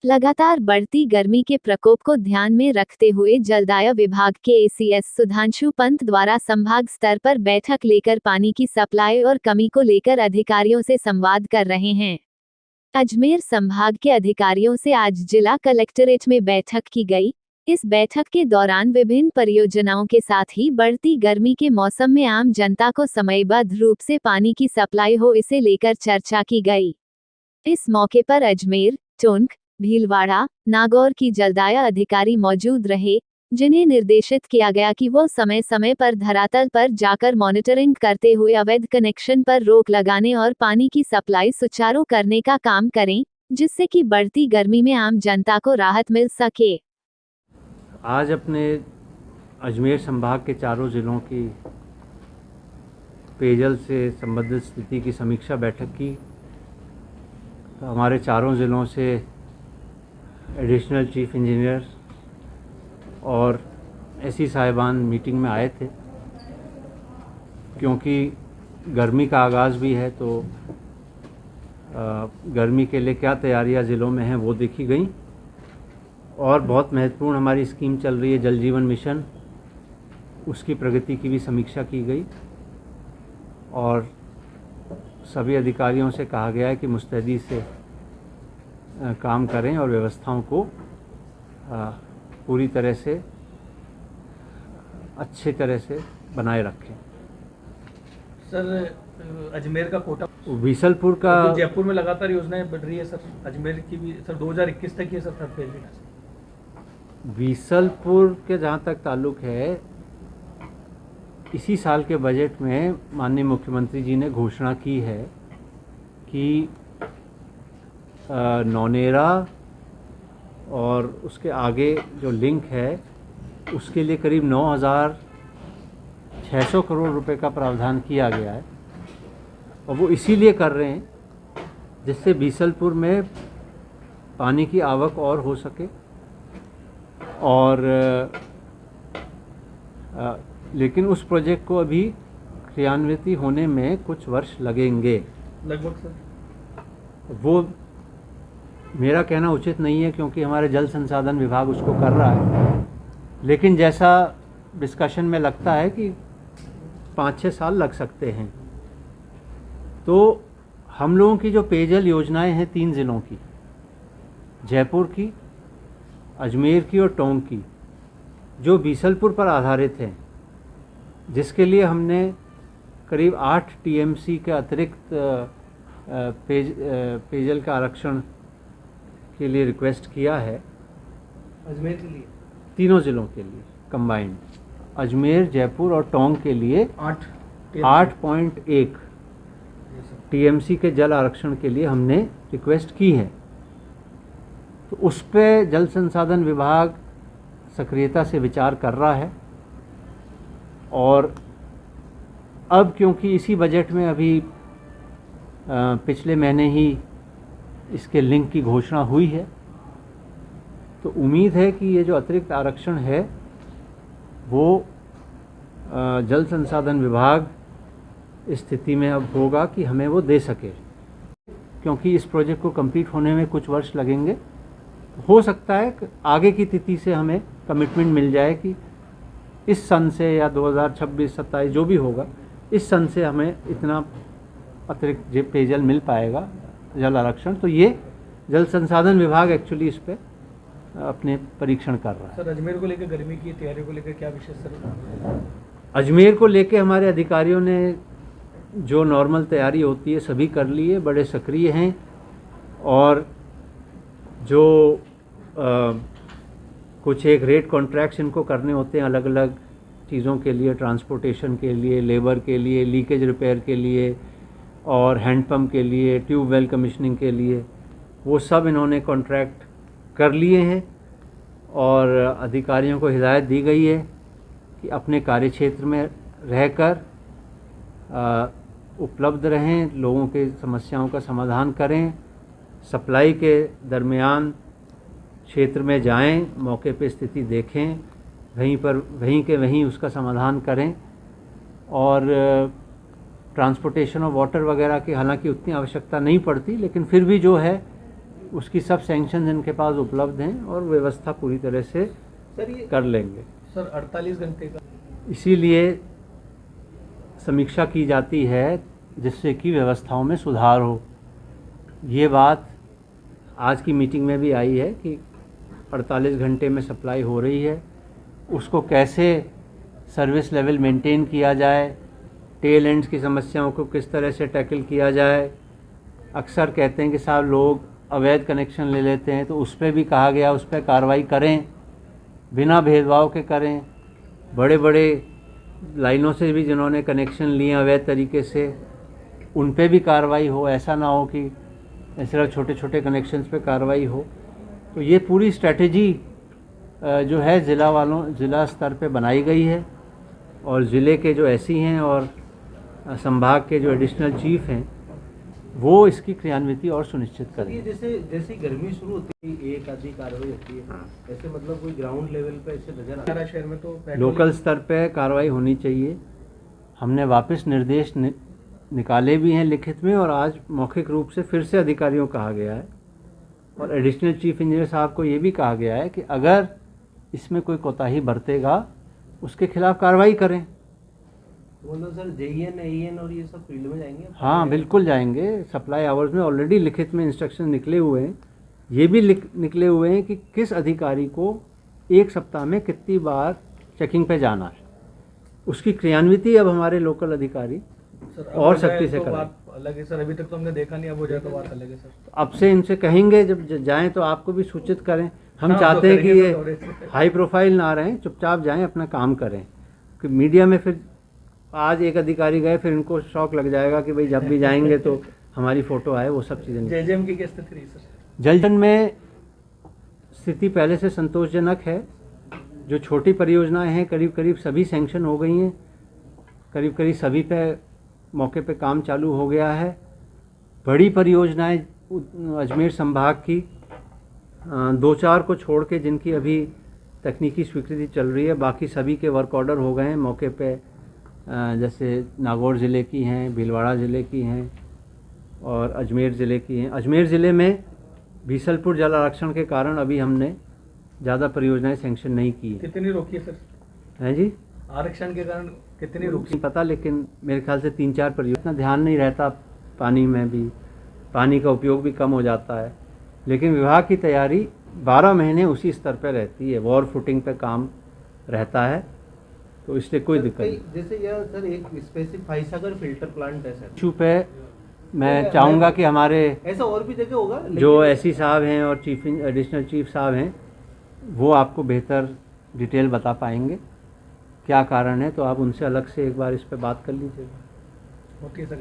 लगातार बढ़ती गर्मी के प्रकोप को ध्यान में रखते हुए जलदाय विभाग के एसीएस सुधांशु पंत द्वारा संभाग स्तर पर बैठक लेकर पानी की सप्लाई और कमी को लेकर अधिकारियों से संवाद कर रहे हैं। अजमेर संभाग के अधिकारियों से आज जिला कलेक्ट्रेट में बैठक की गई। इस बैठक के दौरान विभिन्न परियोजनाओं के साथ ही बढ़ती गर्मी के मौसम में आम जनता को समयबद्ध रूप से पानी की सप्लाई हो, इसे लेकर चर्चा की गई। इस मौके पर अजमेर, टोंक, भीलवाड़ा, नागौर की जलदाय अधिकारी मौजूद रहे, जिन्हें निर्देशित किया गया कि वो समय समय पर धरातल पर जाकर मॉनिटरिंग करते हुए अवैध कनेक्शन पर रोक लगाने और पानी की सप्लाई सुचारू करने का काम करें, जिससे कि बढ़ती गर्मी में आम जनता को राहत मिल सके। आज अपने अजमेर संभाग के चारों ज़िलों की पेयजल से संबंधित स्थिति की समीक्षा बैठक की। तो हमारे चारों ज़िलों से एडिशनल चीफ इंजीनियर और एसई साहिबान मीटिंग में आए थे, क्योंकि गर्मी का आगाज़ भी है, तो गर्मी के लिए क्या तैयारियां ज़िलों में हैं वो देखी गई। और बहुत महत्वपूर्ण हमारी स्कीम चल रही है जल जीवन मिशन, उसकी प्रगति की भी समीक्षा की गई और सभी अधिकारियों से कहा गया है कि मुस्तैदी से काम करें और व्यवस्थाओं को पूरी तरह से अच्छे तरह से बनाए रखें। सर, अजमेर का कोटा बीसलपुर का तो जयपुर में लगातार योजनाएं बढ़ रही है सर, अजमेर की भी सर 2021 तक ये सर थर्ड फेज में। बीसलपुर के जहाँ तक ताल्लुक़ है, इसी साल के बजट में माननीय मुख्यमंत्री जी ने घोषणा की है कि नौनेरा और उसके आगे जो लिंक है उसके लिए करीब 9,600 करोड़ रुपए का प्रावधान किया गया है। और वो इसीलिए कर रहे हैं जिससे बीसलपुर में पानी की आवक और हो सके। और लेकिन उस प्रोजेक्ट को अभी क्रियान्वित होने में कुछ वर्ष लगेंगे लगभग सर। वो मेरा कहना उचित नहीं है, क्योंकि हमारे जल संसाधन विभाग उसको कर रहा है, लेकिन जैसा डिस्कशन में लगता है कि 5-6 साल लग सकते हैं। तो हम लोगों की जो पेयजल योजनाएं हैं 3 ज़िलों की, जयपुर की, अजमेर की और टोंक की, जो बीसलपुर पर आधारित हैं, जिसके लिए हमने करीब 8 टीएमसी के अतिरिक्त पेयजल का आरक्षण के लिए रिक्वेस्ट किया है। अजमेर के लिए तीनों ज़िलों के लिए कंबाइंड, अजमेर, जयपुर और टोंक के लिए 8.1 टीएमसी के जल आरक्षण के लिए हमने रिक्वेस्ट की है। तो उस पर जल संसाधन विभाग सक्रियता से विचार कर रहा है। और अब क्योंकि इसी बजट में अभी पिछले महीने ही इसके लिंक की घोषणा हुई है, तो उम्मीद है कि ये जो अतिरिक्त आरक्षण है वो जल संसाधन विभाग इस स्थिति में अब होगा कि हमें वो दे सके, क्योंकि इस प्रोजेक्ट को कंप्लीट होने में कुछ वर्ष लगेंगे। हो सकता है आगे की तिथि से हमें कमिटमेंट मिल जाए कि इस सन से या 2026-27 जो भी होगा, इस सन से हमें इतना अतिरिक्त पेयजल मिल पाएगा, जल आरक्षण। तो ये जल संसाधन विभाग एक्चुअली इस पे अपने परीक्षण कर रहा है। सर, अजमेर को लेकर गर्मी की तैयारी को लेकर क्या विशेष सर? अजमेर को लेकर हमारे अधिकारियों ने जो नॉर्मल तैयारी होती है सभी कर ली है, बड़े सक्रिय हैं। और जो कुछ एक रेट कॉन्ट्रैक्ट्स इनको करने होते हैं अलग अलग चीज़ों के लिए, ट्रांसपोर्टेशन के लिए, लेबर के लिए, लीकेज रिपेयर के लिए और हैंडपम्प के लिए, ट्यूबवेल कमीशनिंग के लिए, वो सब इन्होंने कॉन्ट्रैक्ट कर लिए हैं। और अधिकारियों को हिदायत दी गई है कि अपने कार्यक्षेत्र में रहकर उपलब्ध रहें, लोगों के समस्याओं का समाधान करें, सप्लाई के दरमियान क्षेत्र में जाएं, मौके पे स्थिति देखें, वहीं के वहीं उसका समाधान करें। और ट्रांसपोर्टेशन और वाटर वगैरह की हालांकि उतनी आवश्यकता नहीं पड़ती, लेकिन फिर भी जो है उसकी सब सैंक्शन इनके पास उपलब्ध हैं और व्यवस्था पूरी तरह से सर ये कर लेंगे। सर 48 घंटे का इसीलिए समीक्षा की जाती है जिससे कि व्यवस्थाओं में सुधार हो। ये बात आज की मीटिंग में भी आई है कि 48 घंटे में सप्लाई हो रही है, उसको कैसे सर्विस लेवल मेंटेन किया जाए, टेल एंड्स की समस्याओं को किस तरह से टैकल किया जाए। अक्सर कहते हैं कि साहब लोग अवैध कनेक्शन ले लेते हैं, तो उस पर भी कहा गया उस पर कार्रवाई करें, बिना भेदभाव के करें। बड़े बड़े लाइनों से भी जिन्होंने कनेक्शन लिए अवैध तरीके से, उन पे भी कार्रवाई हो। ऐसा ना हो कि सिर्फ छोटे छोटे कनेक्शंस पे कार्रवाई हो। तो ये पूरी स्ट्रेटजी जो है ज़िला स्तर पे बनाई गई है और ज़िले के जो एसई हैं और संभाग के जो एडिशनल चीफ हैं वो इसकी क्रियान्विति और सुनिश्चित करेंगे। जैसे गर्मी शुरू होती है एक आधी कार्रवाई होती है, ऐसे मतलब कोई ग्राउंड लेवल पे ऐसे नजर आता है शहर में तो लोकल स्तर पे कार्रवाई होनी चाहिए। हमने वापस निर्देश निकाले भी हैं लिखित में और आज मौखिक रूप से फिर से अधिकारियों को कहा गया है और एडिशनल चीफ इंजीनियर साहब को ये भी कहा गया है कि अगर इसमें कोई कोताही बरतेगा उसके खिलाफ कार्रवाई करें। मतलब सर जेईएन एईएन और ये सब फील्ड में जाएंगे? हाँ बिल्कुल जाएंगे। सप्लाई आवर्स में ऑलरेडी लिखित में इंस्ट्रक्शन निकले हुए हैं। ये भी निकले हुए हैं कि किस अधिकारी को एक सप्ताह में कितनी बार चेकिंग पे जाना है। उसकी क्रियान्विति अब हमारे लोकल अधिकारी और सख्ती से करें। अलग है सर, अभी तक तो हमने देखा नहीं, अब हो जाए तो बात अलग है सर। अब से इनसे कहेंगे जब जाएं तो आपको भी सूचित करें। हम हाँ, चाहते तो हैं कि करेंगे ये सर, हाई प्रोफाइल ना रहें, चुपचाप जाएं, अपना काम करें। कि मीडिया में फिर आज एक अधिकारी गए, फिर इनको शौक लग जाएगा कि भाई जब भी जाएंगे तो हमारी फ़ोटो आए, वो सब चीज़ें। जेजेएम की क्या स्थिति रही सर? जलजन में स्थिति पहले से संतोषजनक है। जो छोटी परियोजनाएं हैं करीब करीब सभी सैंक्शन हो गई हैं, करीब करीब सभी पे मौके पे काम चालू हो गया है। बड़ी परियोजनाएं अजमेर संभाग की 2-4 को छोड़ के जिनकी अभी तकनीकी स्वीकृति चल रही है, बाकी सभी के वर्क ऑर्डर हो गए हैं मौके पे। जैसे नागौर ज़िले की हैं, भीलवाड़ा ज़िले की हैं और अजमेर ज़िले की हैं। अजमेर ज़िले में बीसलपुर जल आरक्षण के कारण अभी हमने ज़्यादा परियोजनाएं सैंक्शन नहीं की हैं। कितनी रोकी है सर? हैं जी? आरक्षण के कारण कितनी रोकी? नहीं पता, लेकिन मेरे ख्याल से 3-4 परियोजना। ध्यान नहीं रहता, पानी में भी पानी का उपयोग भी कम हो जाता है। लेकिन विभाग की तैयारी 12 महीने उसी स्तर पर रहती है, वॉर फुटिंग पे काम रहता है, तो इसलिए कोई दिक्कत नहीं। जैसे यह सर एक स्पेसिफाई सागर फिल्टर प्लांट है सर, इशू पे मैं चाहूँगा कि हमारे ऐसा और भी जगह होगा जो एसई साहब हैं और एडिशनल चीफ साहब हैं वो आपको बेहतर डिटेल बता पाएंगे क्या कारण है, तो आप उनसे अलग से एक बार इस पे बात कर लीजिएगा। Okay sir.